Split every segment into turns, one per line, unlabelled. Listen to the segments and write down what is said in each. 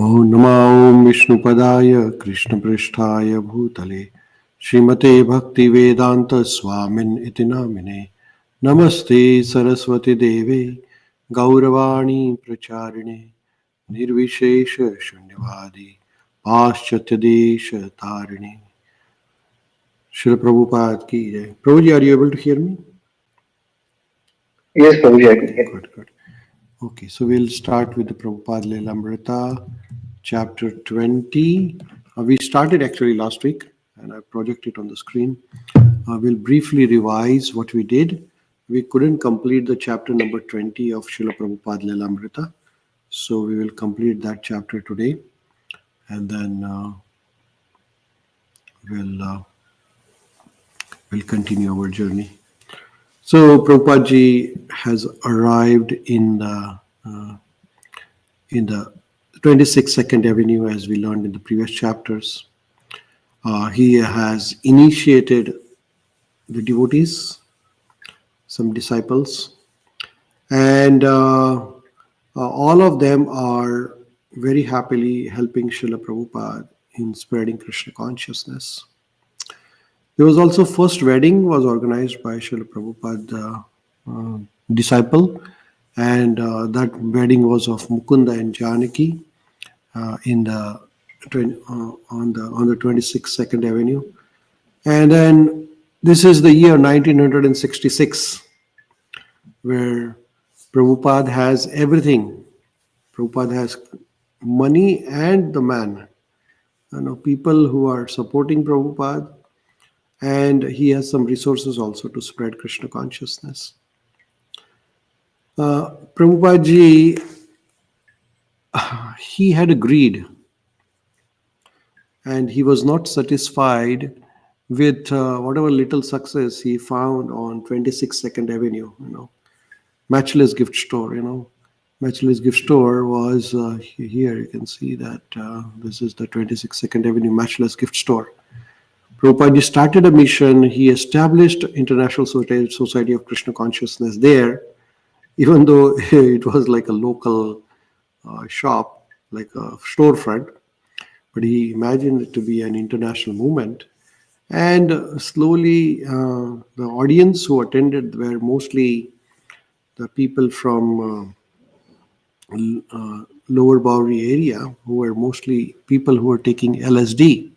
Om Nama Om Vishnupadaya Krishna Prishtaya Bhutale Srimate Bhakti Vedanta Swamin Iti Namine Namaste Saraswati Deve Gauravani Pracharine Nirvishesha Shunyavadi Paschatya Desha Tarini. Srila Prabhupada ki jai. Prabhuji, are you able to hear me?
Yes, Prabhuji, I can hear.
Good. Okay, so we'll start with the Prabhupada Lilamrita, Chapter 20. We started actually last week, and I projected it on the screen. We'll briefly revise what we did. We couldn't complete the chapter number 20 of Srila Prabhupada Lilamrita, so we will complete that chapter today, and then we'll continue our journey. So Prabhupada ji has arrived in the 26th Second Avenue, as we learned in the previous chapters. He has initiated the devotees, some disciples, and all of them are very happily helping Srila Prabhupada in spreading Krishna consciousness. There was also first wedding was organized by Srila Prabhupada disciple, and that wedding was of Mukunda and Janaki on the 26th Second Avenue. And then this is the year 1966, where Prabhupada has everything. Prabhupada has money and the man. People who are supporting Prabhupada, and he has some resources also to spread Krishna consciousness. Prabhupada ji, he had agreed, and he was not satisfied with whatever little success he found on 26th Second Avenue, Matchless Gift Store, Matchless Gift Store was here. You can see that this is the 26th Second Avenue Matchless Gift Store. Prabhupada started a mission. He established International Society of Krishna Consciousness there, even though it was like a local shop, like a storefront, but he imagined it to be an international movement. And slowly, the audience who attended were mostly the people from Lower Bowery area, who were mostly people who were taking LSD.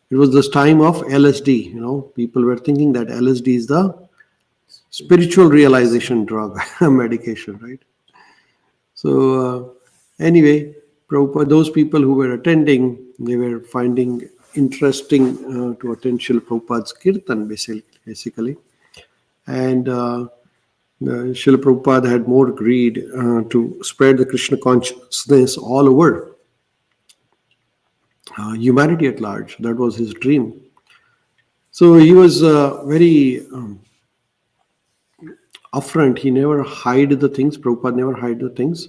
It was this time of LSD. People were thinking that LSD is the spiritual realization drug, medication, right? So anyway, Prabhupada, those people who were attending, they were finding interesting to attend Srila Prabhupada's kirtan, basically. And Srila Prabhupada had more greed to spread the Krishna consciousness all over humanity at large. That was his dream. So he was very upfront. He never hid the things. Prabhupada never hid the things.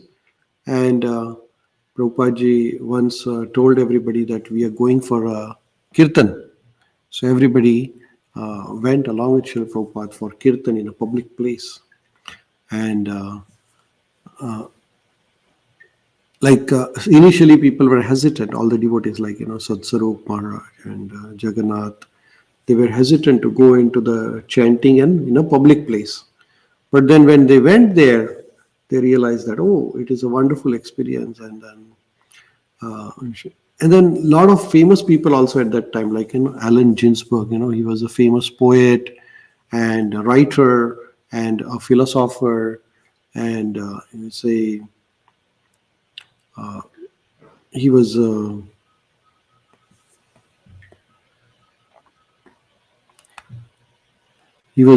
And Prabhupada ji once told everybody that we are going for a kirtan. So everybody went along with Srila Prabhupada for kirtan in a public place. And initially people were hesitant, all the devotees like, Sadsarup Maharaj and Jagannath, they were hesitant to go into the chanting and in a public place. But then when they went there, they realized that, it is a wonderful experience. And then a lot of famous people also at that time, like Allen Ginsberg, he was a famous poet and a writer and a philosopher, and he was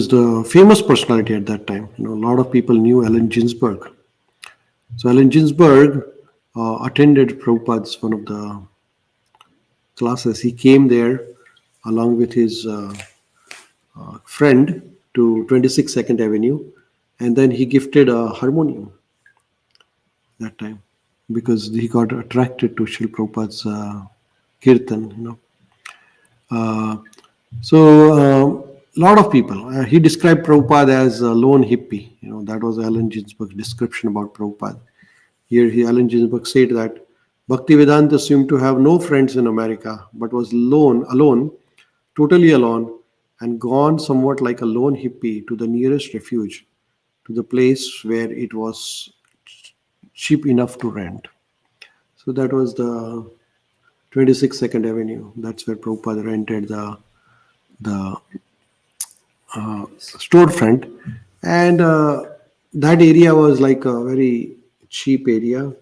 the famous personality at that time. A lot of people knew Allen Ginsberg. So Allen Ginsberg attended Prabhupada's one of the classes. He came there along with his friend to 26th Second Avenue, and then he gifted a harmonium that time because he got attracted to Srila Prabhupada's kirtan. So a lot of people. He described Prabhupada as a lone hippie. That was Allen Ginsberg's description about Prabhupada. Here, Allen Ginsberg said that Bhaktivedanta seemed to have no friends in America, but was alone, totally alone, and gone somewhat like a lone hippie to the nearest refuge, to the place where it was cheap enough to rent. So that was the 26 Second Avenue. That's where Prabhupada rented the storefront, and that area was like a very cheap area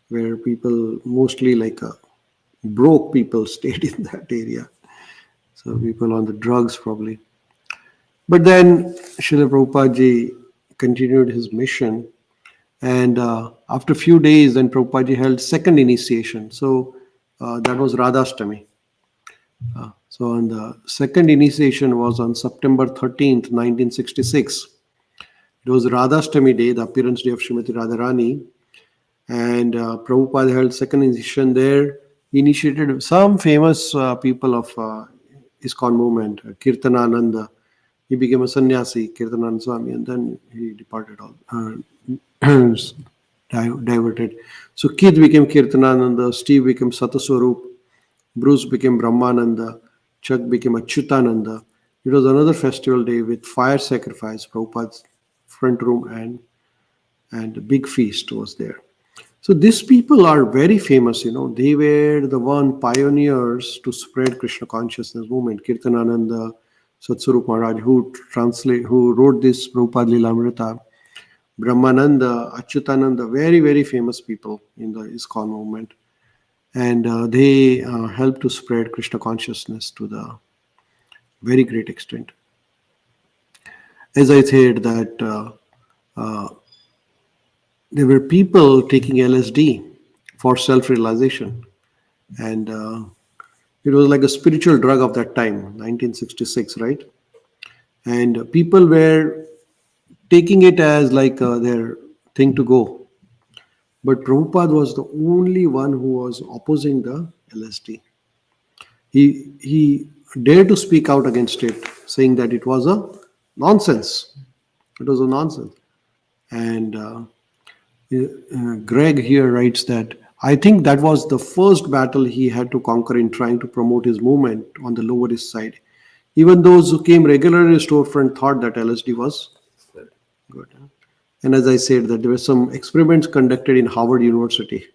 where people mostly like broke people stayed in that area. So people on the drugs probably. But then Srila Prabhupada ji continued his mission, and after a few days, then Prabhupada ji held second initiation. So that was Radhashtami. So on the second initiation was on September 13th, 1966. It was Radhashtami day, the appearance day of Srimati Radharani, and Prabhupada held second initiation there. He initiated some famous people of ISKCON movement, Kirtanananda. He became a sannyasi, Kirtanananda Swami, and then he departed all, diverted. So Keith became Kirtanananda, Steve became Sataswarup, Bruce became Brahmananda, Chuck became Achyutananda. It was another festival day with fire sacrifice, Prabhupada's front room, and a big feast was there. So these people are very famous, They were the one pioneers to spread Krishna consciousness movement. Kirtanananda, Satsarup Maharaj, who wrote this Prabhupada Lilamrita, Brahmananda, Achyutananda, very, very famous people in the ISKCON movement. And they helped to spread Krishna consciousness to the very great extent. As I said that there were people taking LSD for self-realization, and it was like a spiritual drug of that time, 1966, right? And people were taking it as like their thing to go. But Prabhupada was the only one who was opposing the LSD. He dared to speak out against it, saying that it was a nonsense. It was a nonsense. And Greg here writes that I think that was the first battle he had to conquer in trying to promote his movement on the Lower East Side. Even those who came regularly to storefront thought that LSD was good. And as I said, that there were some experiments conducted in Harvard University.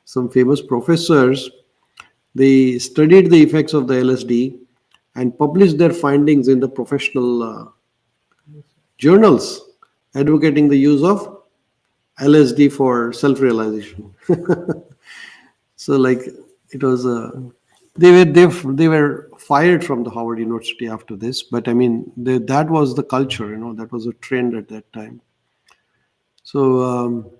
Some famous professors, they studied the effects of the LSD and published their findings in the professional journals advocating the use of LSD for self-realization. So like it was they were fired from the Harvard University after this, but I mean that was the culture, that was a trend at that time. So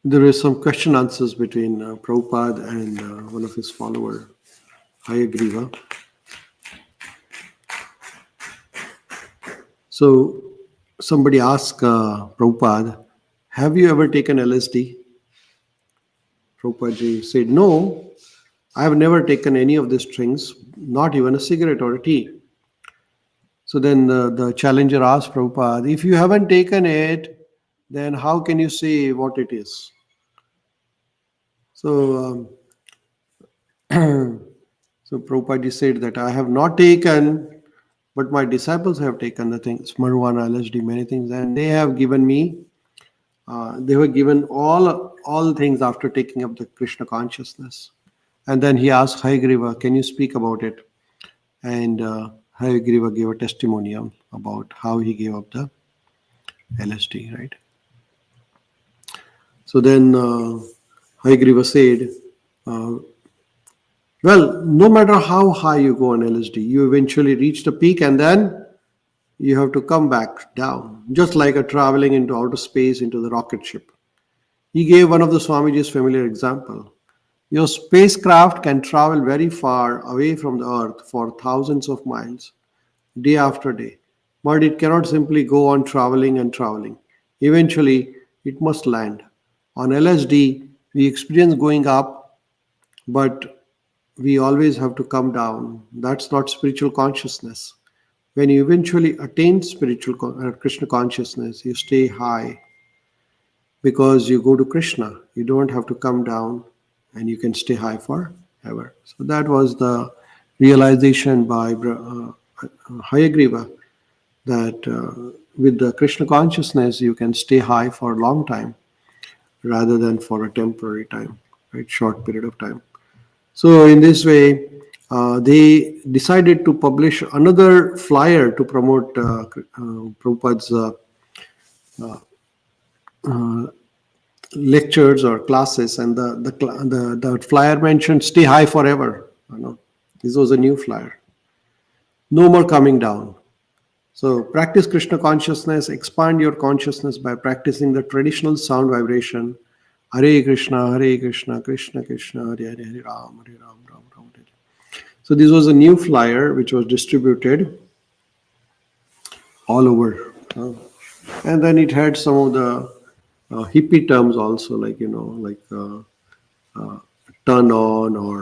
there is some question answers between Prabhupada and one of his follower, Hayagriva. So somebody asked Prabhupada, have you ever taken LSD? Prabhupada ji said, no, I have never taken any of these things, not even a cigarette or a tea. So then the challenger asked Prabhupada, if you haven't taken it, then how can you say what it is? So, so Prabhupada ji said that I have not taken, but my disciples have taken the things, marijuana, LSD, many things, and they have given me, they were given all things after taking up the Krishna consciousness. And then he asked Hayagriva, can you speak about it? And Hayagriva gave a testimonial about how he gave up the LSD, right? So then Hayagriva said, well, no matter how high you go on LSD, you eventually reach the peak and then you have to come back down, just like a traveling into outer space into the rocket ship. He gave one of the Swamiji's familiar example. Your spacecraft can travel very far away from the Earth for thousands of miles, day after day, but it cannot simply go on traveling and traveling. Eventually, it must land. On LSD, we experience going up, but we always have to come down. That's not spiritual consciousness. When you eventually attain spiritual Krishna consciousness, you stay high. because you go to Krishna. You don't have to come down, and you can stay high forever. So that was the realization by Hayagriva, that with the Krishna consciousness, you can stay high for a long time rather than for a temporary time, right? Short period of time. So in this way, they decided to publish another flyer to promote Prabhupada's lectures or classes, and the flyer mentioned "Stay high forever." This was a new flyer. No more coming down. So practice Krishna consciousness. Expand your consciousness by practicing the traditional sound vibration. Hare Krishna, Krishna Krishna, Hare Hare, Hare Ram, Ram Ram, Hare. So this was a new flyer which was distributed all over. And then it had some of the hippie terms also, like, turn on, or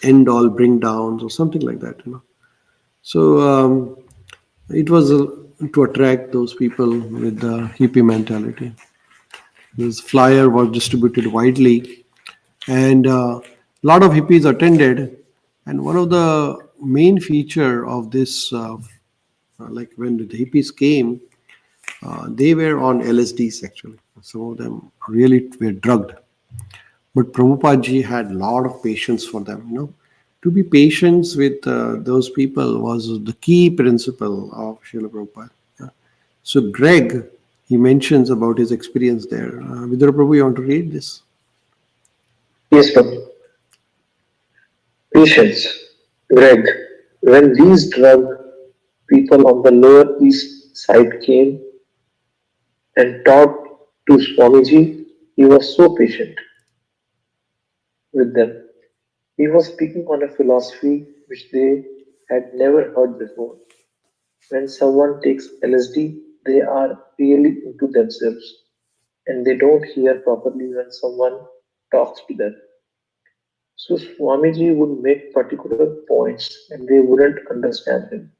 end all, bring downs, or something like that. So it was to attract those people with the hippie mentality. This flyer was distributed widely, and a lot of hippies attended. And one of the main feature of this, like when the hippies came, they were on LSDs actually. Some of them really were drugged. But Prabhupada ji had a lot of patience for them. To be patient with those people was the key principle of Srila Prabhupada. Yeah. So Greg, he mentions about his experience there. Vidura Prabhu, you want to read this?
Yes, Prabhu. Patience. Greg, when these drug people on the Lower East Side came and talked to Swamiji, he was so patient with them. He was speaking on a philosophy which they had never heard before. When someone takes LSD, they are really into themselves and they don't hear properly when someone talks to them. So Swamiji would make particular points and they wouldn't understand him.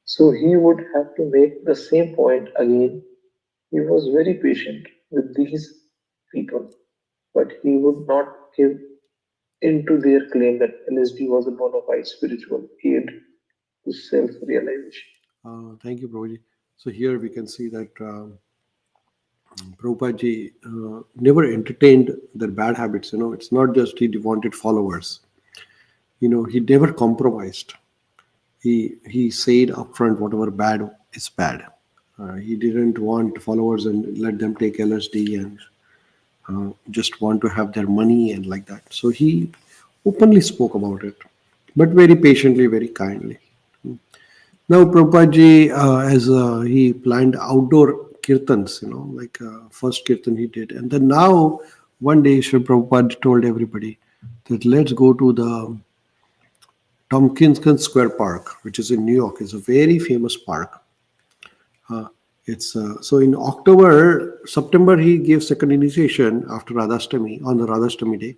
So he would have to make the same point again. He was very patient with these people, but he would not give in to their claim that LSD was a bona fide spiritual aid to self realization.
Thank you, Prabhuji. So here we can see that Prabhupada ji never entertained their bad habits. It's not just he wanted followers. He never compromised. He said upfront whatever bad is bad. He didn't want followers and let them take LSD and just want to have their money and like that. So he openly spoke about it, but very patiently, very kindly. Now, Prabhupada as he planned outdoor kirtans, like first kirtan he did. And then now, one day, Sri Prabhupada told everybody that let's go to the Tompkins Square Park, which is in New York. It's a very famous park. It's so in September, he gave second initiation after Radhastami, on the Radhastami day.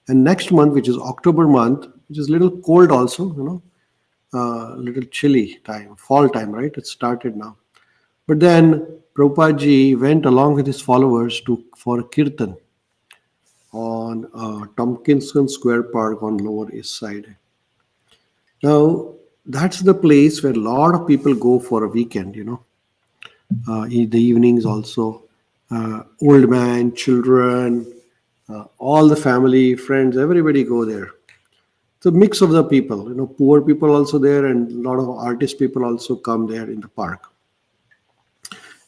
And next month, which is October month, which is a little cold also, little chilly time, fall time, right? It started now. But then Prabhupada ji went along with his followers for a kirtan on Tompkinson Square Park on Lower East Side. Now, that's the place where a lot of people go for a weekend, in the evenings also. Old man, children, all the family, friends, everybody go there. It's a mix of the people, poor people also there, and a lot of artist people also come there in the park.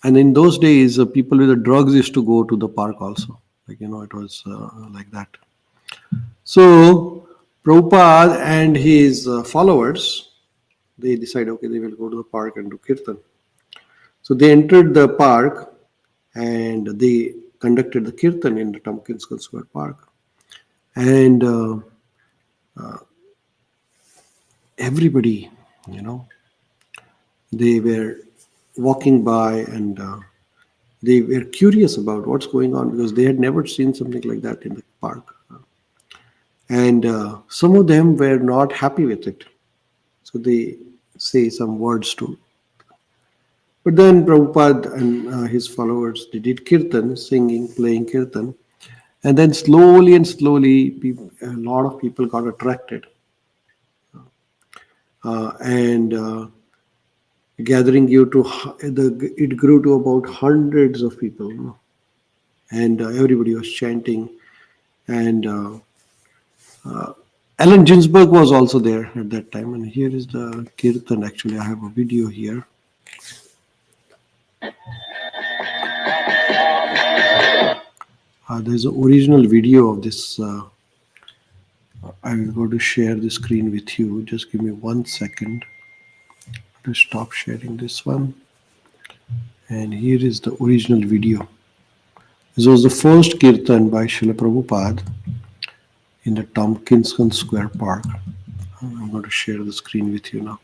And in those days, people with the drugs used to go to the park also. Like, it was like that. So Prabhupada and his followers, they decide, okay, they will go to the park and do kirtan. So they entered the park and they conducted the kirtan in the Tompkins Square Park. And everybody, they were walking by, and they were curious about what's going on because they had never seen something like that in the park. And some of them were not happy with it. So they say some words to But then Prabhupada and his followers, they did kirtan, singing, playing kirtan, and then slowly and slowly, a lot of people got attracted, and gathering it grew to about hundreds of people, and everybody was chanting, and Allen Ginsberg was also there at that time, and here is the kirtan. Actually, I have a video here. There's an original video of this. I'm going to share the screen with you. Just give me 1 second to stop sharing this one. And here is the original video. This was the first kirtan by Srila Prabhupada in the Tompkinson Square Park. I'm going to share the screen with you now.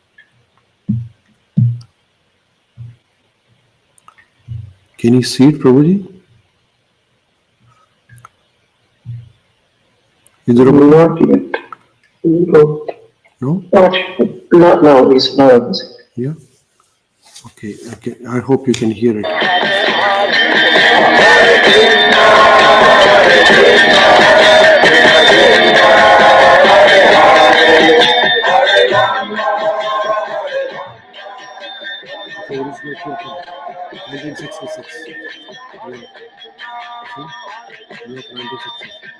Can you see it, Prabhuji? Is there a
Not yet. No.
no?
Not now. It's now.
Yeah. Okay. I hope you can hear it. The original kirtan, 1966. Yeah. See? Yeah, 1966.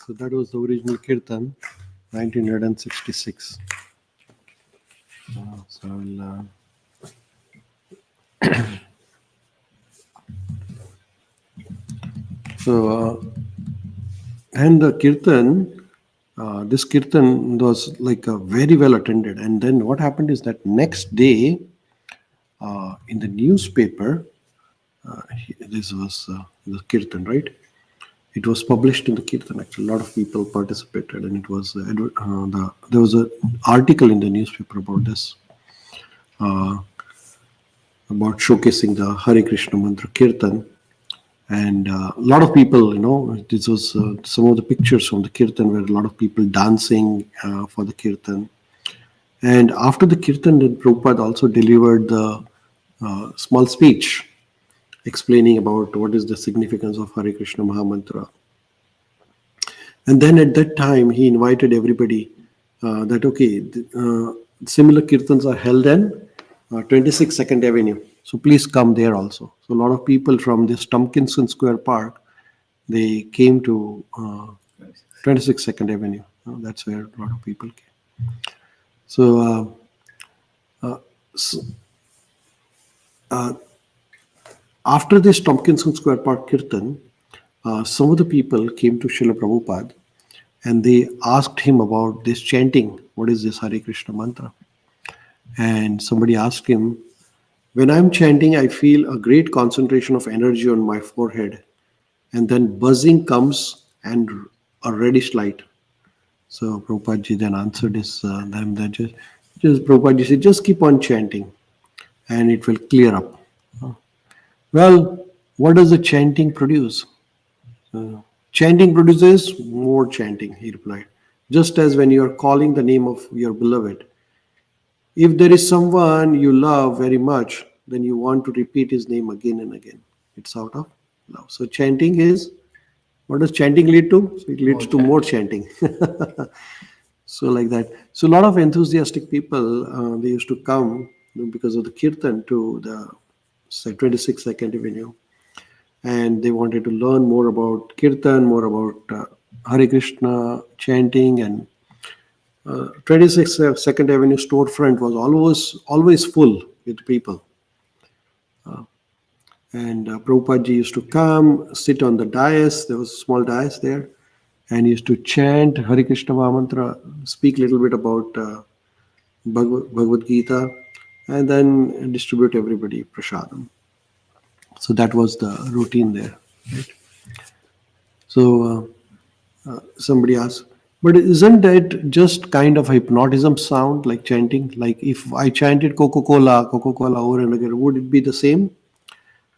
So that was the original kirtan, 1966. So I'll, and the kirtan, this kirtan was like very well attended. And then what happened is that next day, in the newspaper, this was the kirtan, right? It was published in the kirtan. Actually, a lot of people participated, and it was there was an article in the newspaper about this, about showcasing the Hare Krishna mantra kirtan. And a lot of people, this was some of the pictures from the kirtan where a lot of people dancing for the kirtan. And after the kirtan, then Prabhupada also delivered the small speech explaining about what is the significance of Hare Krishna Mahamantra. And then at that time, he invited everybody that, okay, similar kirtans are held in 26 Second Avenue. So please come there also. So a lot of people from this Tompkinson Square Park, they came to 26 Second Avenue. That's where a lot of people came. So, after this Tompkinson Square Park Kirtan, some of the people came to Srila Prabhupada and they asked him about this chanting. What is this Hare Krishna mantra? And somebody asked him, When I'm chanting, I feel a great concentration of energy on my forehead, and then buzzing comes and a reddish light. So Prabhupada ji then answered them that just Prabhupada ji said, just keep on chanting and it will clear up. Well, what does the chanting produce? Chanting produces more chanting, he replied. Just as when you are calling the name of your beloved, if there is someone you love very much, then you want to repeat his name again and again. It's out of love. So chanting is, what does chanting lead to? So it leads
More
to more
chanting.
chanting. So like that. So a lot of enthusiastic people, they used to come because of the kirtan to the say 26th Avenue, and they wanted to learn more about kirtan, more about Hare Krishna chanting, and 26th Second Avenue storefront was always full with people. And Prabhupada ji used to come, sit on the dais. There was a small dais there, and he used to chant Hare Krishna Mahamantra, speak a little bit about Bhagavad Gita, and then distribute everybody prasadam. So that was the routine there. So somebody asked, but isn't that just kind of hypnotism sound like chanting? Like if I chanted Coca-Cola, Coca-Cola over and again, would it be the same?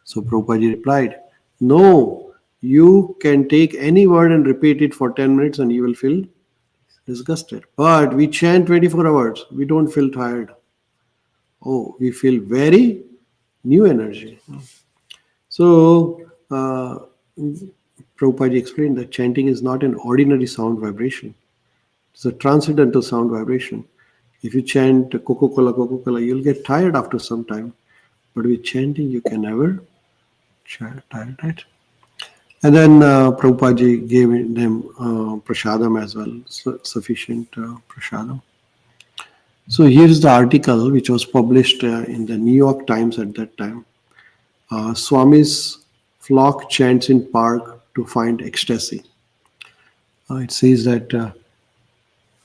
So Prabhupada replied, no, you can take any word and repeat it for 10 minutes and you will feel disgusted. But we chant 24 hours, we don't feel tired. Oh, we feel very new energy. So, Prabhupada explained that chanting is not an ordinary sound vibration, it's a transcendental sound vibration. If you chant Coca Cola, Coca Cola, you'll get tired after some time. But with chanting, you can never tired, right? And then Prabhupada ji gave them prasadam as well, sufficient prasadam. So here's the article which was published in the New York Times at that time. Swami's flock chants in park to find ecstasy. It says that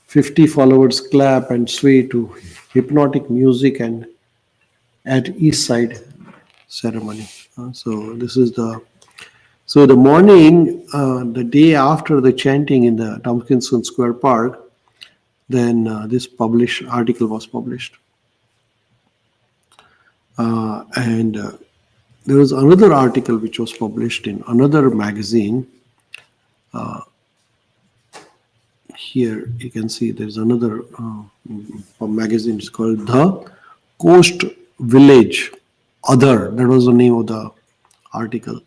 50 followers clap and sway to hypnotic music and at East Side ceremony. So this is the morning, the day after the chanting in the Tompkinson Square Park, then this published article was published. And there was another article which was published in another magazine. Here you can see there's another magazine. It's called The Coast Village Other. That was the name of the article,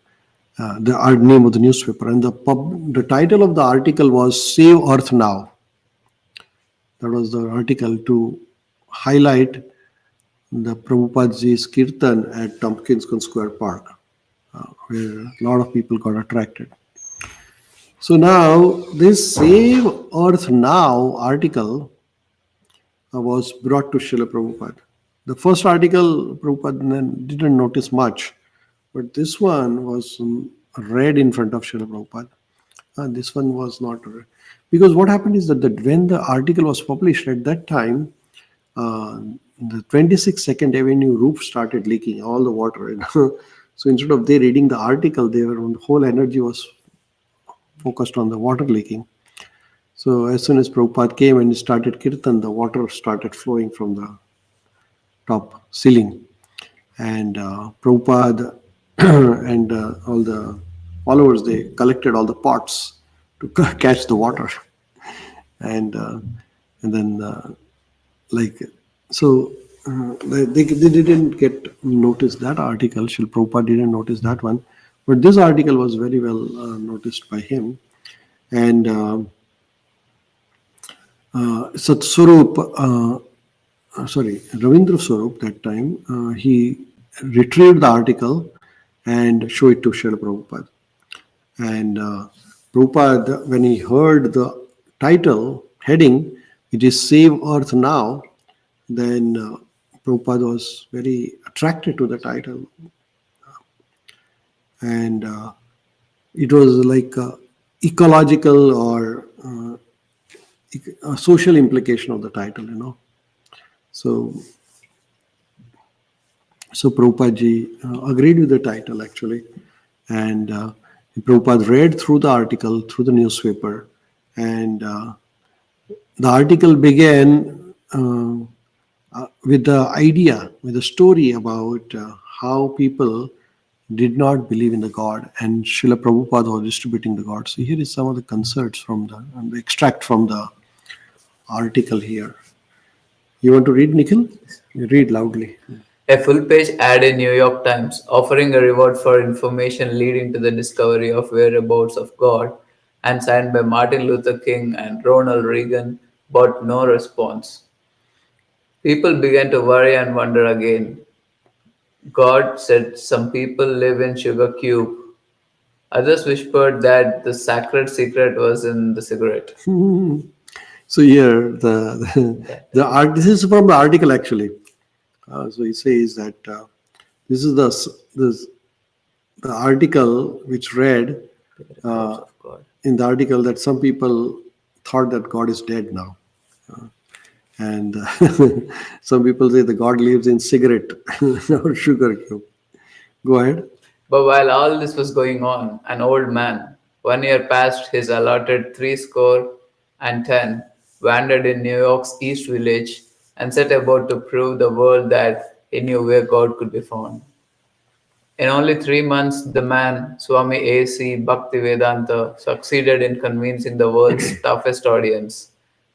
the name of the newspaper. And the title of the article was Save Earth Now. That was the article to highlight the Prabhupada's Kirtan at Tompkins Square Park, where a lot of people got attracted. So now this Save Earth Now article was brought to Srila Prabhupada. The first article Prabhupada didn't notice much, but this one was read in front of Srila Prabhupada. And this one was not read. Because what happened is that when the article was published at that time, the 26th Second Avenue roof started leaking all the water. So instead of they reading the article, their whole energy was focused on the water leaking. So as soon as Prabhupada came and started kirtan, the water started flowing from the top ceiling. And Prabhupada and all the followers, they collected all the pots to catch the water. And then like so they didn't get notice that article. Srila Prabhupada didn't notice that one, but this article was very well noticed by him. And Satswarup, Ravindra Swarup, that time he retrieved the article and showed it to Srila Prabhupada. And Prabhupada, when he heard the title heading, it is Save Earth Now, then Prabhupada was very attracted to the title. And it was like ecological or a social implication of the title, So So Prabhupada ji agreed with the title actually, and Prabhupada read through the article through the newspaper, and the article began with the idea, with a story about how people did not believe in the God, and Srila Prabhupada was distributing the God. So here is some of the concerts from the extract from the article here. You want to read, Nikhil? You read loudly.
A full page ad in New York Times offering a reward for information leading to the discovery of whereabouts of God and signed by Martin Luther King and Ronald Reagan brought no response. People began to worry and wonder again. God said some people live in sugar cube. Others whispered that the sacred secret was in the cigarette.
So here the
That
art. This is from the article actually. So he says that this is the article which read
whereabouts
uh,
of God.
in the article that some people thought that God is dead now, and some people say the God lives in cigarette or sugar cube. Go ahead.
But while all this was going on, an old man, 1 year past his allotted threescore and ten, wandered in New York's East Village and set about to prove the world that he knew where God could be found. In only 3 months, the man, Swami A.C. Bhaktivedanta, succeeded in convincing the world's toughest audience,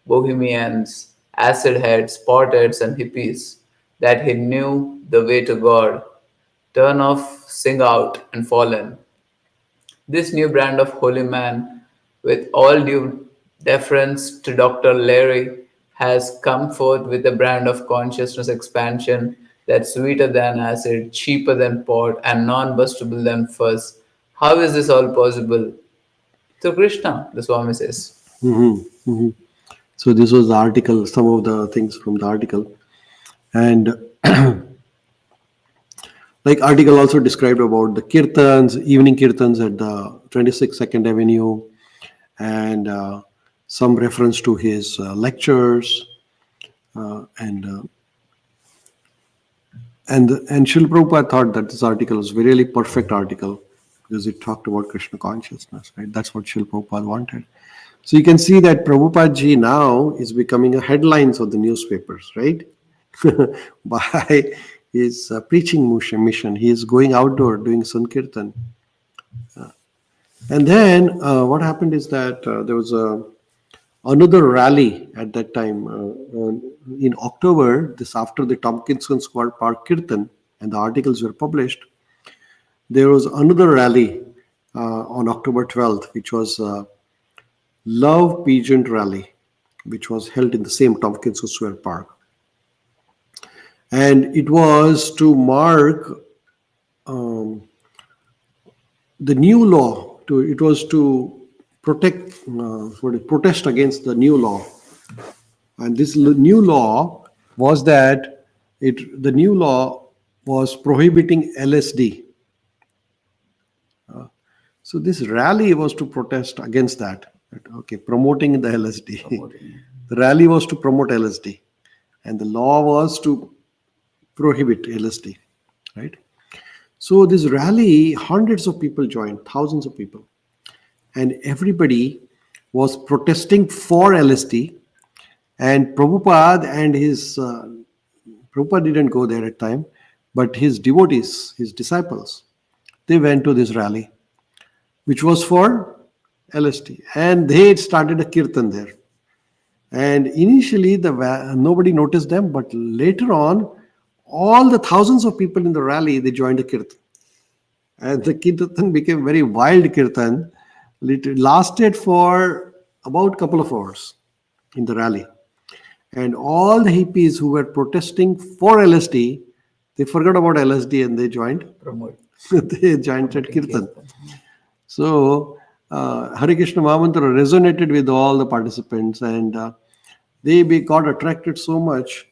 bohemians, acid heads, potheads, and hippies, that he knew the way to God. Turn off, sing out, and fall in. This new brand of holy man, with all due deference to Dr. Larry, has come forth with a brand of consciousness expansion that's sweeter than acid, cheaper than pot, and non bustable than fuzz. How is this all possible? Through Krishna, the Swami says.
Mhm, mhm. So this was the article. Some of the things from the article, and like article also described about the kirtans, evening kirtans at the 26th Second Avenue, and some reference to his lectures, and and Srila Prabhupada thought that this article was a really perfect article because it talked about Krishna consciousness, right? That's what Srila Prabhupada wanted. So you can see that Prabhupada ji now is becoming a headlines of the newspapers, right? By his preaching mission. He is going outdoor doing Sankirtan. And then what happened is that there was another rally at that time in October. This after the Tompkinson Square Park Kirtan, and the articles were published. There was another rally on October 12th, which was Love Pageant Rally, which was held in the same Tompkinson Square Park, and it was to mark um, the new law. It was to protect for the protest against the new law. And this new law was that the new law was prohibiting LSD. So this rally was to protest against that. Okay, promoting the LSD.
Promoting.
The rally was to promote LSD, and the law was to prohibit LSD. Right. So this rally, hundreds of people joined, thousands of people, and everybody was protesting for LSD. And Prabhupada and his Prabhupada didn't go there at time, but his devotees, his disciples, they went to this rally, which was for LSD, and they started a kirtan there. And initially, nobody noticed them, but later on, all the thousands of people in the rally they joined the kirtan, and the kirtan became very wild kirtan. It lasted for about a couple of hours in the rally. And all the hippies who were protesting for LSD, they forgot about LSD and they joined.
Promote.
They joined at
Promoting
Kirtan.
Kirtan.
So Hare Krishna Mahamantra resonated with all the participants, and they got attracted so much.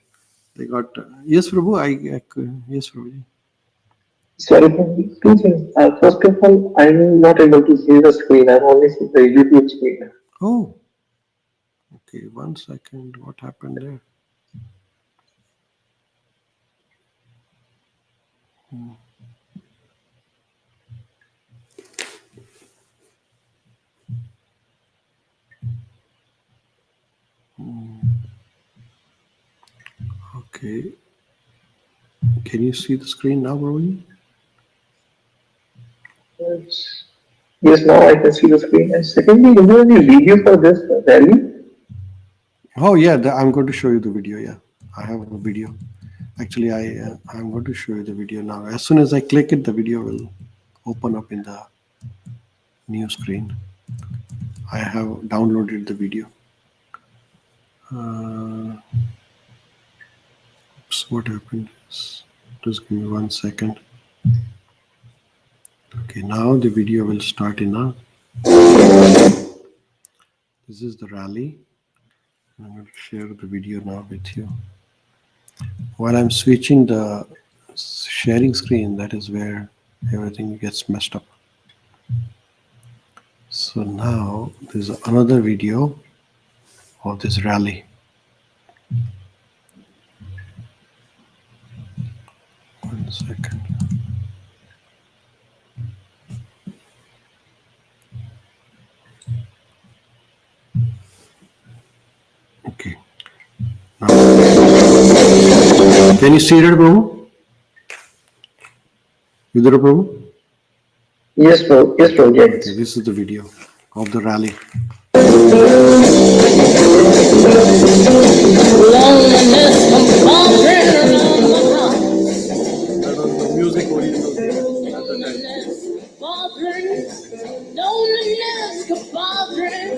They got yes, Prabhu. Yes, Prabhu.
Sorry, please, first of all, I'm not able to see the screen. I'm only seeing the YouTube screen.
Oh, okay. 1 second. What happened there? Okay. Can you see the screen now, Prabhuji?
Yes. Yes, now I can see the screen. And secondly, is there any video for this rally?
Oh yeah, I'm going to show you the video. Yeah, I have a video. Actually, I'm going to show you the video now. As soon as I click it, the video will open up in the new screen. I have downloaded the video. Oops, what happened is, just give me 1 second. Okay, now the video will start in a. This is the rally. I'm going to share the video now with you. While I'm switching the sharing screen, that is where everything gets messed up. So now there's another video of this rally. 1 second. Okay. Now, can you see it, Prabhu? Vidura Prabhu?
Yes, bro. Yes, bro.
Okay,
Yes.
this is the video of the rally.
Loneliness comes wandering around my heart.
That was the music original there at the time.
Loneliness bothering. Loneliness comes bothering.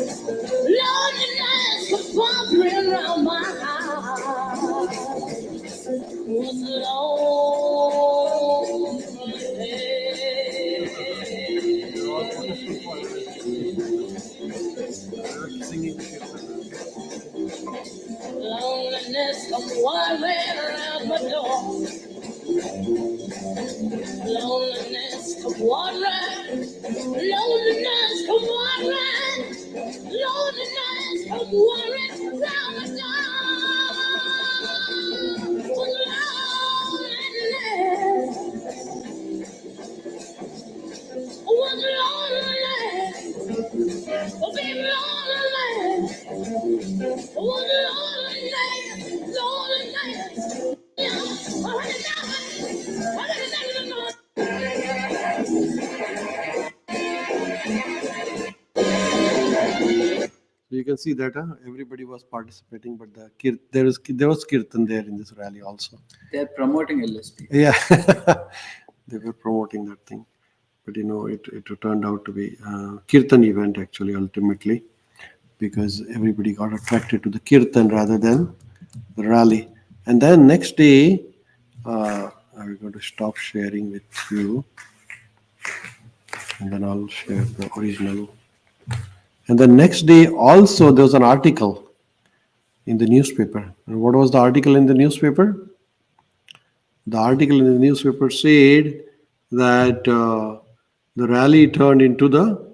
Loneliness comes bothering around my heart. Was loneliness comes wandering around my door. Loneliness come wandering, loneliness come wandering, loneliness come wandering round the door. Was loneliness, oh baby, loneliness, was loneliness,
So you can see that everybody was participating, but there was kirtan there in this rally also.
They're promoting LSP.
Yeah, they were promoting that thing, but it turned out to be a kirtan event actually ultimately, because everybody got attracted to the kirtan rather than the rally. And then next day, I'm going to stop sharing with you, and then I'll share the original. And the next day also there was an article in the newspaper. And what was the article in the newspaper? The article in the newspaper said that the rally turned into the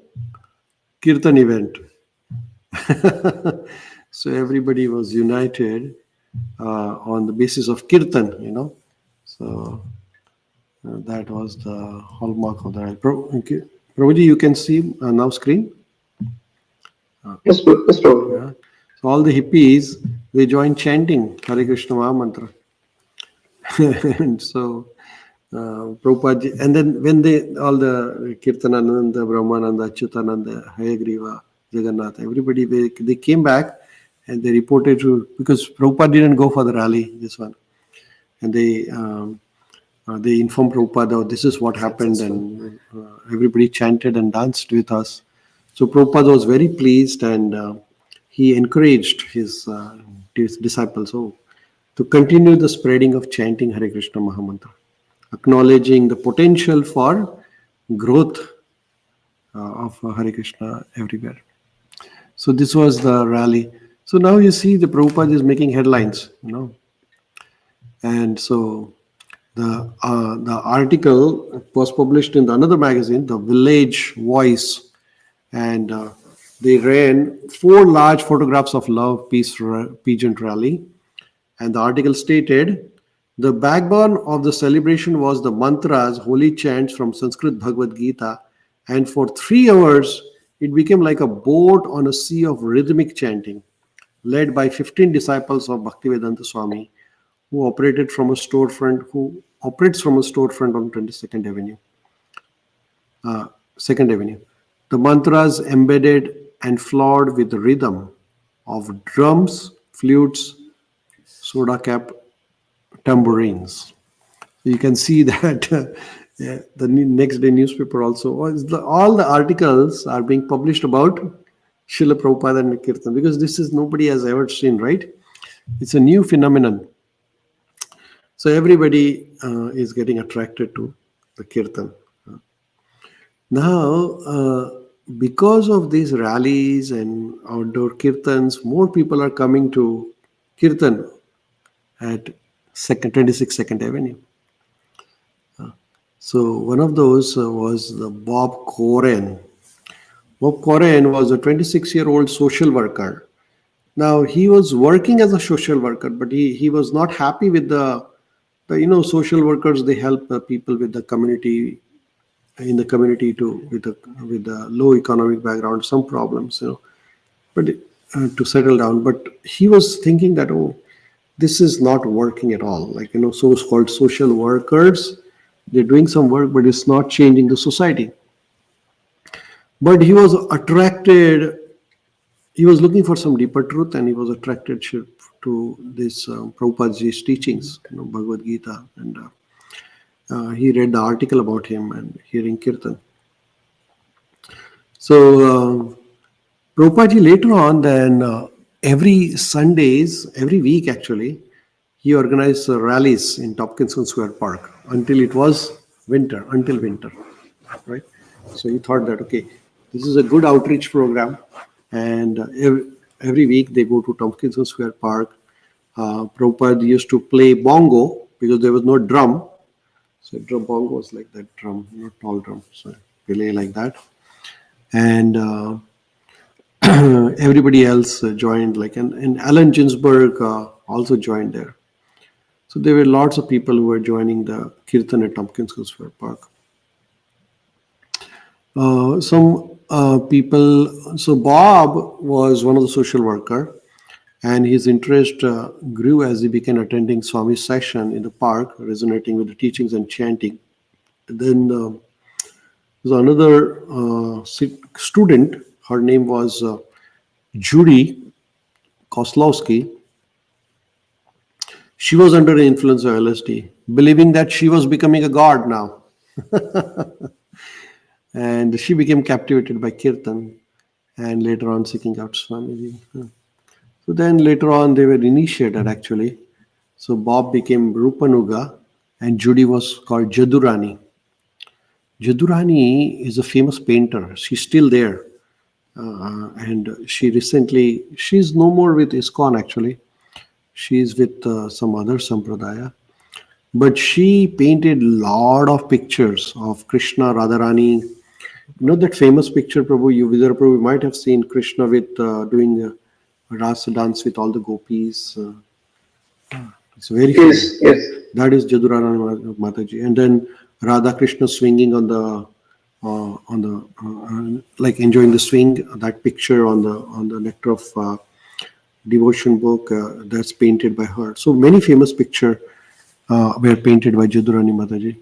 kirtan event. So everybody was united on the basis of kirtan, So that was the hallmark of the rally. Prabhuji, you can see now screen?
Yes, bro. Yes, bro.
Yeah. So all the hippies, they joined chanting Hare Krishna Maha Mantra. And so Prabhupada, and then when all the Kirtanananda, Brahmananda, Achyutananda, Hayagriva, Jagannath, everybody, they came back and they reported because Prabhupada didn't go for the rally, this one. And they informed Prabhupada, oh, this is what happened, and everybody chanted and danced with us. So Prabhupada was very pleased, and he encouraged his disciples to continue the spreading of chanting Hare Krishna Maha Mantra, acknowledging the potential for growth of Hare Krishna everywhere. So this was the rally. So now you see the Prabhupada is making headlines, and so the article was published in another magazine, the Village Voice, and they ran 4 large photographs of love peace pageant rally, and the article stated The backbone of the celebration was the mantras, holy chants from Sanskrit Bhagavad Gita, and for 3 hours it became like a boat on a sea of rhythmic chanting, led by 15 disciples of Bhaktivedanta Swami, who operates from a storefront on 22nd Avenue, 2nd Avenue. The mantras embedded and flowed with the rhythm of drums, flutes, soda cap, tambourines. You can see that yeah, the next day newspaper also all the articles are being published about Srila Prabhupada and Kirtan, because this is nobody has ever seen, right? It's a new phenomenon. So everybody is getting attracted to the Kirtan. Now, because of these rallies and outdoor Kirtans, more people are coming to Kirtan at 26 Second Avenue. So one of those was the Bob Coren. Bob Coren was a 26-year-old social worker. Now he was working as a social worker, but he was not happy with the social workers. They help people with the community in the community with the low economic background, some problems, but to settle down. But he was thinking that, oh, this is not working at all. Like, so-called social workers, they're doing some work, but it's not changing the society. But he was attracted, he was looking for some deeper truth, and he was attracted to this Prabhupada's teachings, Bhagavad Gita, and he read the article about him and hearing Kirtan. So Prabhupada later on, then every Sundays, every week actually, he organized rallies in Tompkinson Square Park until winter, right? So he thought that, okay, this is a good outreach program, and every week they go to Tompkinson Square Park. Prabhupada used to play bongo because there was no drum. So bongo was like that drum, not tall drum. So play like that. And everybody else joined, and Allen Ginsberg also joined there. So there were lots of people who were joining the Kirtan at Tompkinson Square Park. Some people, so Bob was one of the social worker, and his interest grew as he began attending Swami's session in the park, resonating with the teachings and chanting. Then there was another student. Her name was Judy Koslowski. She was under the influence of LSD, believing that she was becoming a god now. And she became captivated by Kirtan, and later on seeking out Swamiji. So then later on they were initiated actually. So Bob became Rupanuga and Judy was called Jadurani. Jadurani is a famous painter. She's still there. And she's no more with ISKCON actually. She's with some other sampradaya. But she painted a lot of pictures of Krishna, Radharani. You know that famous picture, Vidura Prabhu, you might have seen Krishna with doing a rasa dance with all the gopis. It's very famous.
Yes.
That is Jadurani Mataji. And then Radha Krishna swinging on the like enjoying the swing. That picture on the Nectar of Devotion book that's painted by her. So many famous pictures were painted by Jadurani Mataji.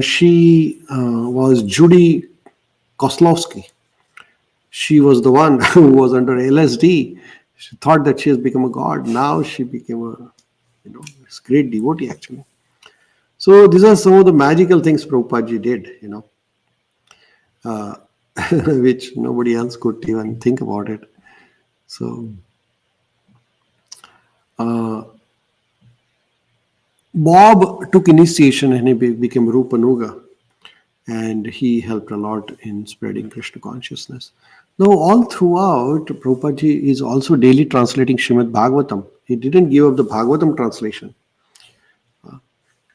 She was Judy Koslowski. She was the one who was under LSD. She thought that she has become a god. Now she became a great devotee actually. So these are some of the magical things Prabhupada did, which nobody else could even think about it. So Bob took initiation and he became Rupanuga, and he helped a lot in spreading Krishna consciousness. Now, all throughout, Prabhupada is also daily translating Srimad Bhagavatam. He didn't give up the Bhagavatam translation.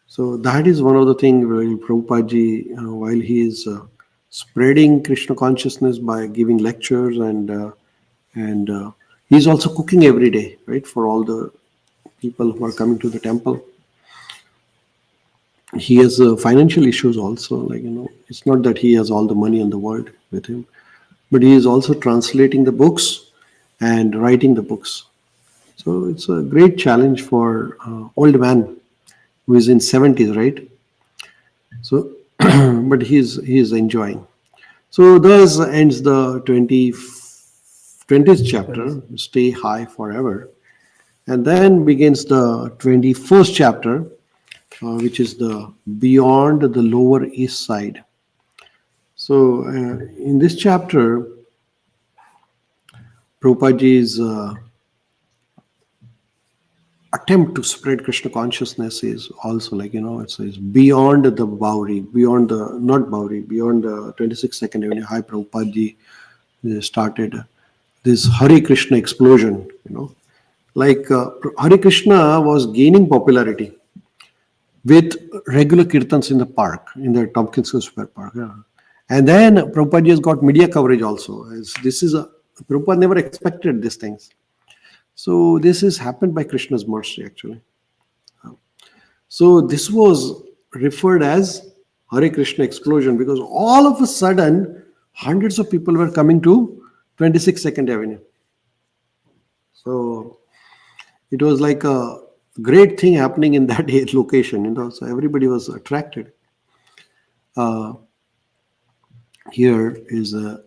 So that is one of the things where Prabhupada, while he is spreading Krishna consciousness by giving lectures and he's also cooking every day, right, for all the people who are coming to the temple. He has financial issues also. Like, it's not that he has all the money in the world with him, but he is also translating the books and writing the books. So it's a great challenge for old man who is in 70s, right? So, but he's enjoying. So thus ends the 20th chapter, Stay High Forever. And then begins the 21st chapter, which is the Beyond the Lower East Side. So in this chapter, Prabhupadaji's attempt to spread Krishna consciousness is also like, it's beyond the Bowery, beyond the, not Bowery, beyond the 26th Avenue. High Prabhupadaji started this Hare Krishna explosion, like Hare Krishna was gaining popularity with regular kirtans in the park, in the Tompkins Square Park. Yeah. And then Prabhupada has got media coverage also. Prabhupada never expected these things. So this has happened by Krishna's mercy, actually. So this was referred as Hare Krishna explosion because all of a sudden, hundreds of people were coming to 26th Avenue. So it was like a great thing happening in that location, so everybody was attracted. Here is a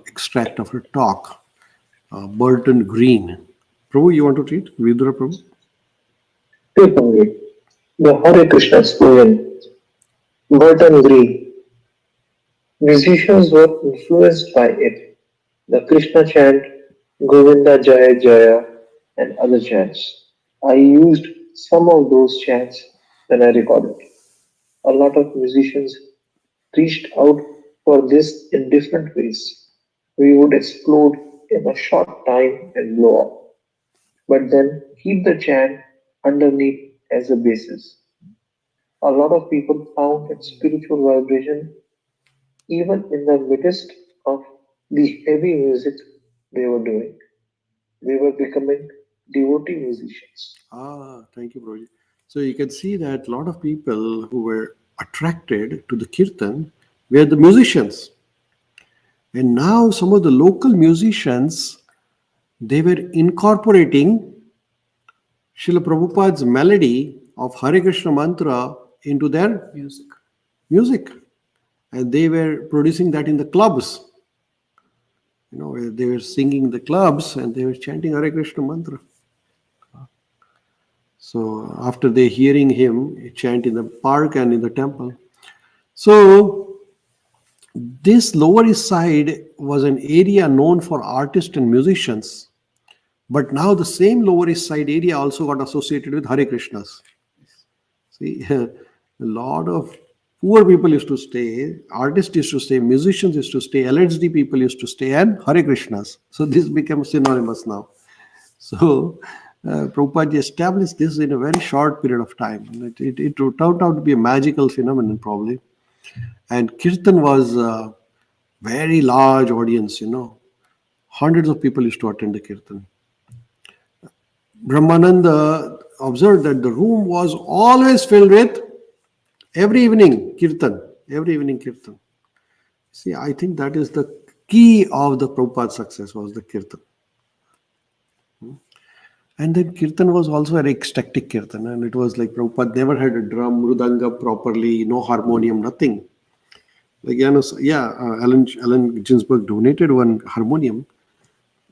extract of her talk, Burton Green. Prabhu, you want to read? Vidura Prabhu?
Definitely. The Hare Krishna explosion. Burton Green. Musicians were influenced by it. The Krishna chant, Govinda Jaya Jaya, and other chants. I used some of those chants when I recorded. A lot of musicians reached out for this in different ways. We would explode in a short time and blow up, but then keep the chant underneath as a basis. A lot of people found that spiritual vibration even in the midst of the heavy music they were doing. They were becoming devotee musicians.
Thank you, Prabhu. So you can see that a lot of people who were attracted to the kirtan were the musicians. And now some of the local musicians, they were incorporating Srila Prabhupada's melody of Hare Krishna mantra into their music. And they were producing that in the clubs. Where they were singing the clubs and they were chanting Hare Krishna mantra. So after they hearing him chant in the park and in the temple. So this Lower East Side was an area known for artists and musicians. But now the same Lower East Side area also got associated with Hare Krishnas. See, a lot of poor people used to stay, artists used to stay, musicians used to stay, LHD people used to stay, and Hare Krishnas. So this became synonymous now. So Prabhupada established this in a very short period of time. And it turned out to be a magical phenomenon, probably. And Kirtan was a very large audience, Hundreds of people used to attend the Kirtan. Brahmananda observed that the room was always filled with every evening Kirtan. See, I think that is the key of the Prabhupada's success was the Kirtan. And then Kirtan was also an ecstatic Kirtan. And it was like Prabhupada never had a drum, mrudanga properly, no harmonium, nothing. Like, Allen Ginsberg donated one harmonium,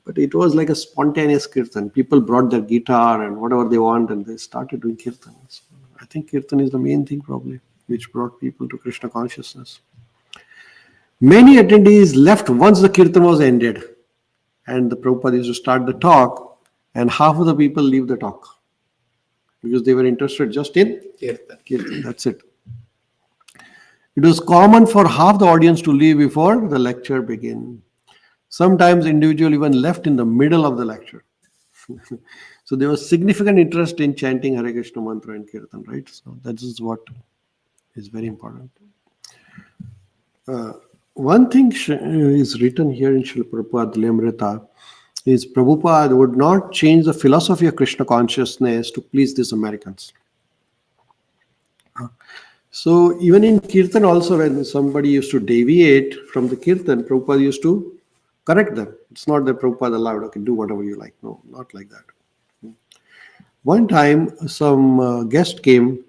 but it was like a spontaneous Kirtan. People brought their guitar and whatever they want and they started doing Kirtan. So I think Kirtan is the main thing probably, which brought people to Krishna consciousness. Many attendees left once the Kirtan was ended. And the Prabhupada used to start the talk and half of the people leave the talk because they were interested just in Kirtan. That's it. It was common for half the audience to leave before the lecture began. Sometimes individual even left in the middle of the lecture. So there was significant interest in chanting Hare Krishna mantra and Kirtan, right? So that is what is very important. One thing is written here in Srila Prabhupada Lilamrita is Prabhupada would not change the philosophy of Krishna consciousness to please these Americans. So even in Kirtan also, when somebody used to deviate from the Kirtan, Prabhupada used to correct them. It's not that Prabhupada allowed, okay, do whatever you like. No, not like that. One time, some guest came,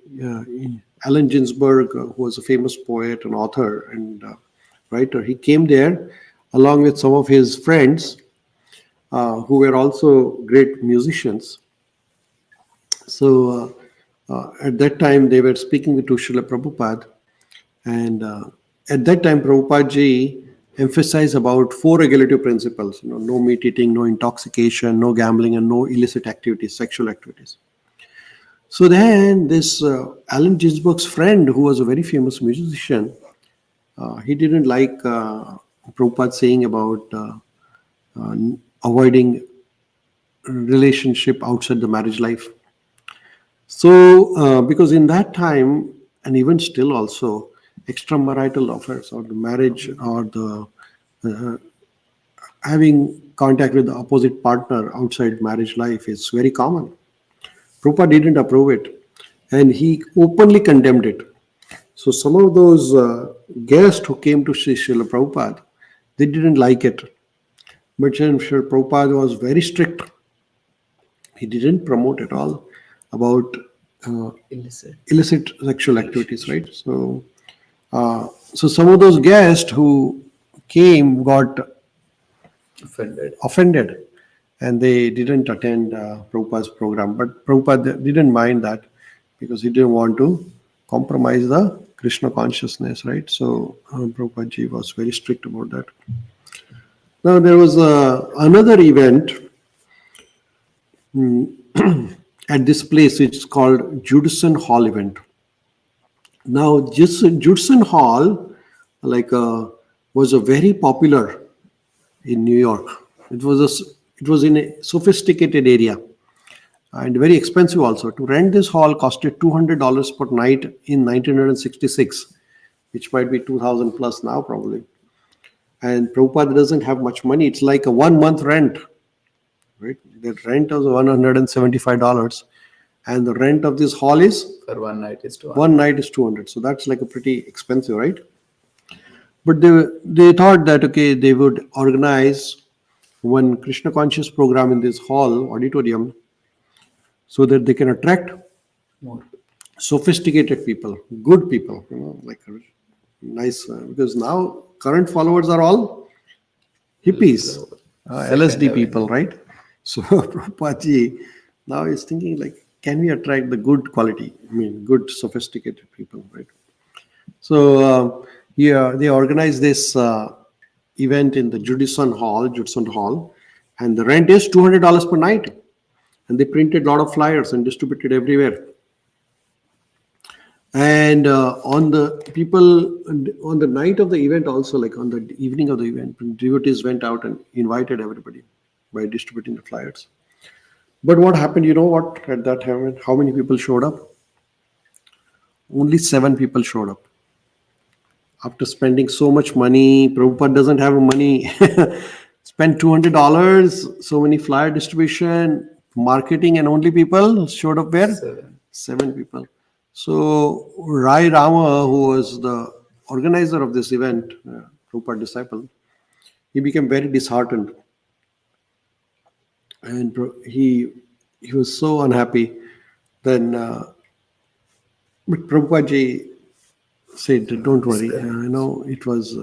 Allen Ginsberg, who was a famous poet and author and writer. He came there along with some of his friends who were also great musicians. So at that time, they were speaking to Srila Prabhupada, and at that time, Prabhupada ji emphasized about four regulative principles: no meat eating, no intoxication, no gambling, and no illicit activities, sexual activities. So then, this Allen Ginsberg's friend, who was a very famous musician, he didn't like Prabhupada saying about avoiding relationship outside the marriage life. So, because in that time, and even still also, extramarital affairs or the marriage or the having contact with the opposite partner outside marriage life is very common. Prabhupada didn't approve it, and he openly condemned it. So some of those guests who came to see Srila Prabhupada, they didn't like it. But then Srila Prabhupada was very strict. He didn't promote at all about
Illicit.
illicit sexual activities, right? So some of those guests who came got
Offended.
offended and they didn't attend Prabhupada's program. But Prabhupada didn't mind that because he didn't want to compromise the Krishna consciousness, right? So Prabhupada ji was very strict about that. Now there was another event at this place which is called Judson Hall event. Now Judson Hall was a very popular in New York. It was in a sophisticated area and very expensive also. To rent this hall costed $200 per night in 1966, which might be 2000 plus now probably. And Prabhupada doesn't have much money. It's like a 1 month rent, right? The rent was $175, and the rent of this hall is
For one night is 200.
one night is 200. So that's like a pretty expensive, right? But they thought that okay, they would organize one Krishna conscious program in this hall auditorium so that they can attract
More.
sophisticated people, good people, like nice because now current followers are all hippies, LSD people, right? So Prabhupada ji now is thinking like, can we attract the good quality? I mean, good sophisticated people, right? So yeah, they organized this event in the Judson Hall, and the rent is $200 per night. And they printed a lot of flyers and distributed everywhere. And on the night of the event, also like on the evening of the event, devotees went out and invited everybody by distributing the flyers. But what happened? You know what? At that time, how many people showed up? Only 7 people showed up. After spending so much money, Prabhupada doesn't have money. Spent $200, so many flyer distribution, marketing, and only people showed up where?
7.
7 people. So Rai Rama, who was the organizer of this event, Prabhupada disciple, he became very disheartened, and he was so unhappy. Then, but Prabhupada ji said, "Don't worry. It was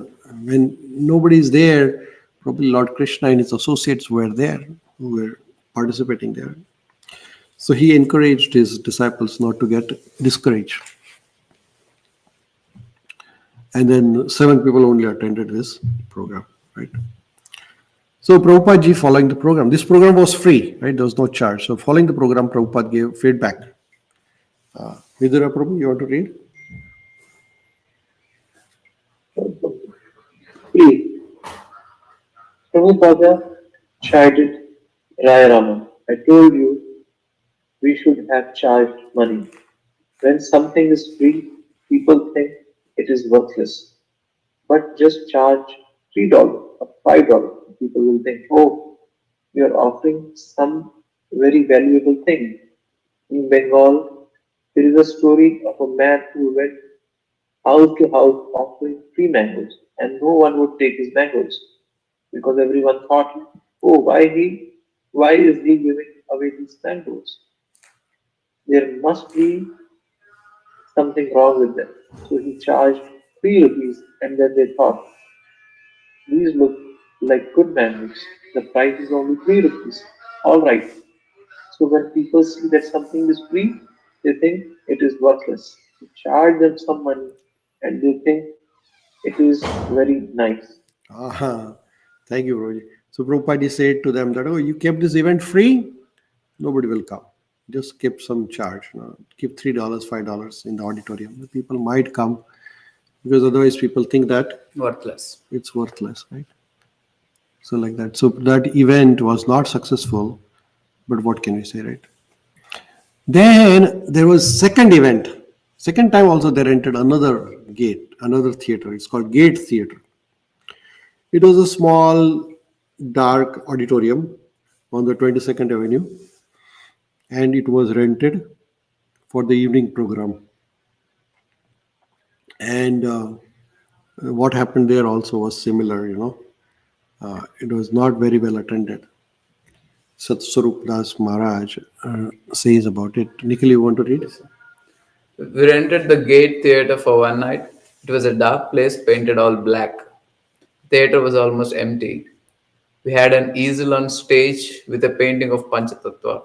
when nobody is there. Probably Lord Krishna and his associates were there, who were participating there." So he encouraged his disciples not to get discouraged. And then 7 people only attended this program, right? So Prabhupada ji following the program. This program was free, right? There was no charge. So following the program, Prabhupada gave feedback. Vidura Prabhu, you want to read?
Free. Prabhupada chided Rai Rama. I told you we should have charged money. When something is free, people think it is worthless. But just charge $3 or $5. People will think, oh, You are offering some very valuable thing. In Bengal, there is a story of a man who went house to house offering free mangoes, and no one would take his mangoes because everyone thought, oh, why is he giving away these mangoes? There must be something wrong with them. So he charged 3 rupees, and then they thought, these look like good mangoes. The price is only 3 rupees. All right. So when people see that something is free, they think it is worthless. You charge them some money, and they think it is very nice.
Ah, thank you, Roji. So Prabhupada said to them that, oh, you kept this event free? Nobody will come. Just keep some charge. Keep $3, $5 in the auditorium. The people might come because otherwise people think that
Worthless.
it's worthless, right? So like that. So that event was not successful, but what can we say, right? Then there was second event. Second time also they rented another gate, another theater. It's called Gate Theater. It was a small, dark auditorium on the 22nd Avenue, and it was rented for the evening program. And what happened there also was similar. It was not very well attended. Satswarup Das Maharaj says about it. Nikhil, you want to read?
We rented the Gate Theatre for one night. It was a dark place painted all black. The theatre was almost empty. We had an easel on stage with a painting of Panchatattva.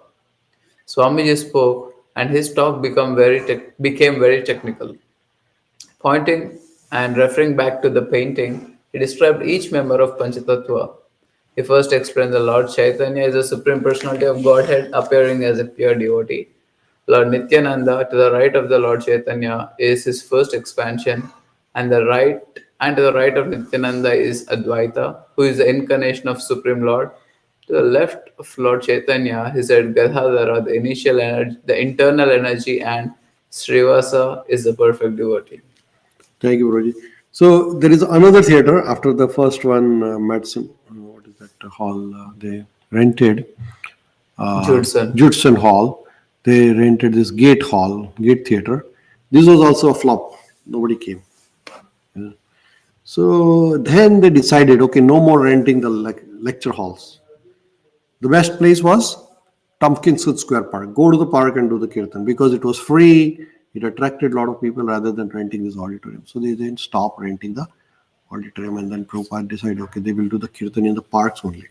Swamiji spoke, and his talk became very technical. Pointing and referring back to the painting, he described each member of Panchatattva. He first explained that Lord Chaitanya is the Supreme Personality of Godhead appearing as a pure devotee. Lord Nityananda, to the right of the Lord Chaitanya, is his first expansion, and to the right of Nityananda is Advaita, who is the incarnation of Supreme Lord. To the left of Lord Chaitanya, he said Gadadhara, the initial energy, the internal energy, and Srivasa is the perfect devotee.
Thank you, Roji. So there is another theater after the first one, Madison. What is that hall they rented?
Judson.
Judson Hall. They rented this Gate Theater. This was also a flop. Nobody came. So then they decided, okay, no more renting the lecture halls. The best place was Tompkinson Square Park. Go to the park and do the kirtan because it was free. It attracted a lot of people rather than renting this auditorium. So they then stopped renting the auditorium, and then Prabhupada decided, okay, they will do the kirtan in the parks only.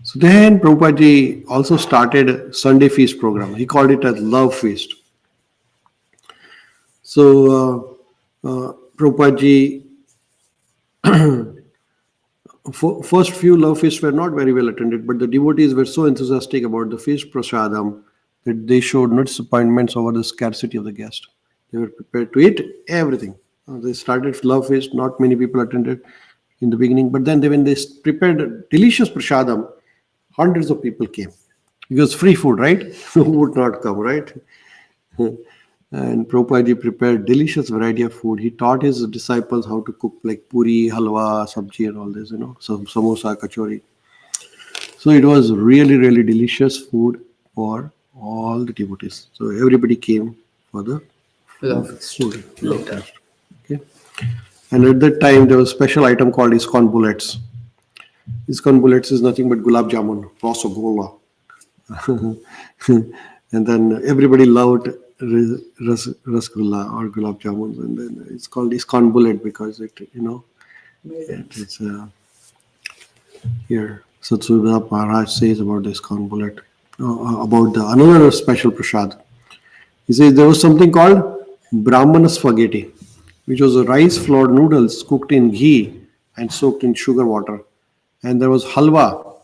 So then Prabhupada also started Sunday feast program. He called it as Love Feast. So Prabhupada first few love feasts were not very well attended, but the devotees were so enthusiastic about the feast prasadam that they showed no disappointments over the scarcity of the guest. They were prepared to eat everything. They started love feast. Not many people attended in the beginning, but then when they prepared delicious prasadam, hundreds of people came because free food, right? Who would not come, right? And Prabhupada prepared delicious variety of food. He taught his disciples how to cook like puri, halwa, sabji, and all this, some samosa, kachori. So it was really, really delicious food for all the devotees. So everybody came for the
Love Feast.
food.
Later.
Okay. And at that time, there was a special item called ISKCON bullets. ISKCON bullets is nothing but gulab jamun, rasagola. And then everybody loved rasgulla or gulab jamuns, and then it's called ISKCON bullet because it's here. Satsuda Maharaj says about the ISKCON bullet, about the another special prasad. He says there was something called Brahmana spaghetti, which was a rice flour noodles cooked in ghee and soaked in sugar water, and there was halwa,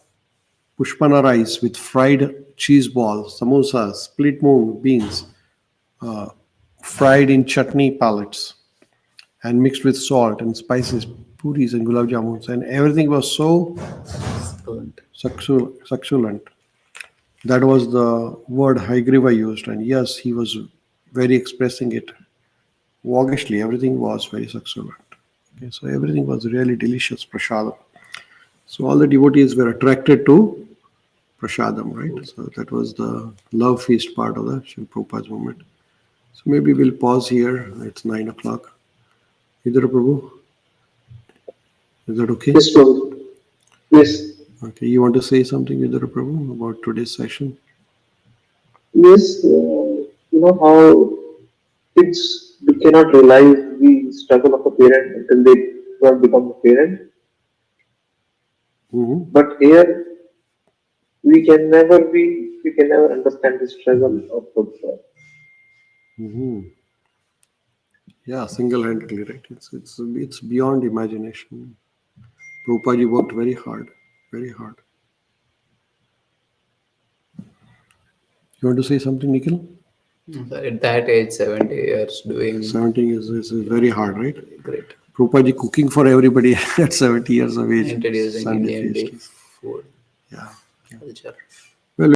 pushpana rice with fried cheese balls, samosas, split mung beans, fried in chutney pellets, and mixed with salt and spices, puris and gulab jamuns, and everything was so
Excellent.
succulent. That was the word Haigriva used, and yes, he was very expressing it waggishly. Everything was very succulent. Okay, so everything was really delicious, prasad. So all the devotees were attracted to prasadam, right? So that was the love feast part of the Srila Prabhupada's movement. So maybe we'll pause here. It's 9 o'clock. Idhar Prabhu, is that okay?
Yes, Prabhu. Yes,
Okay, you want to say something, Idhar Prabhu, about today's session?
yes. You know how kids cannot realize the struggle of a parent until they don't become a parent.
Mm-hmm.
But here we can never understand the struggle of the
Mm-hmm. Yeah, single-handedly, right? It's beyond imagination. Prabhupada worked very hard, very hard. You want to say something, Nikhil?
So at that age, 70 years, doing
17 is very hard, right?
great,
Prabhupada cooking for everybody at 70 years of age.
introducing
Sunday
Indian
feast.
food
Yeah.
culture.